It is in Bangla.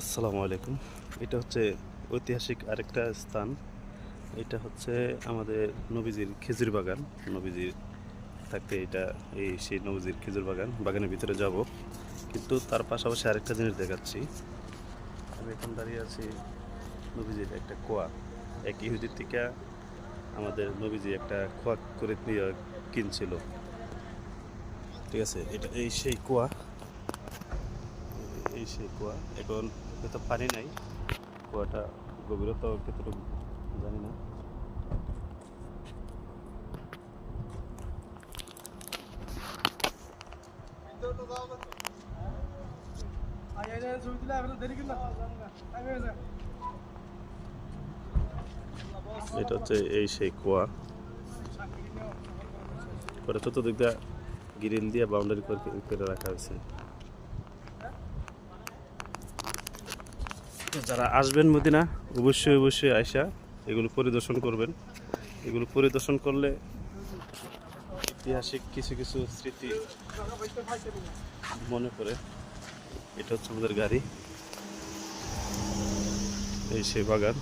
আসসালামু আলাইকুম। এটা হচ্ছে ঐতিহাসিক আরেকটা স্থান। এটা হচ্ছে আমাদের নবীজির খেজুর বাগান। নবীজির থাকতে এটা সেই নবীজির খেজুর বাগান। বাগানের ভিতরে যাব, কিন্তু তার পাশাপাশি আরেকটা জিনিস দেখাচ্ছি। আমি এখন দাঁড়িয়ে আছি নবীজির একটা কুয়া। এক ইহুদির থেকে আমাদের নবীজি একটা কুয়া করে নিয়ে কিনছিল। ঠিক আছে, এটা সেই কুয়া। সেই কুয়া এখন হয়তো পানি নাই। কুয়াটা গভীরতা কতটুকু জানি না। এটা হচ্ছে সেই কুয়া। পরে চতুর্দিক দিয়ে গ্রিল দিয়ে বাউন্ডারি করে রাখা হয়েছে। যারা আসবেন মদিনা, অবশ্যই অবশ্যই আয়সা এগুলো পরিদর্শন করবেন। এগুলো পরিদর্শন করলে ঐতিহাসিক কিছু কিছু স্মৃতি মনে পড়ে। এটা হচ্ছে আমাদের গাড়ি, সেই বাগান।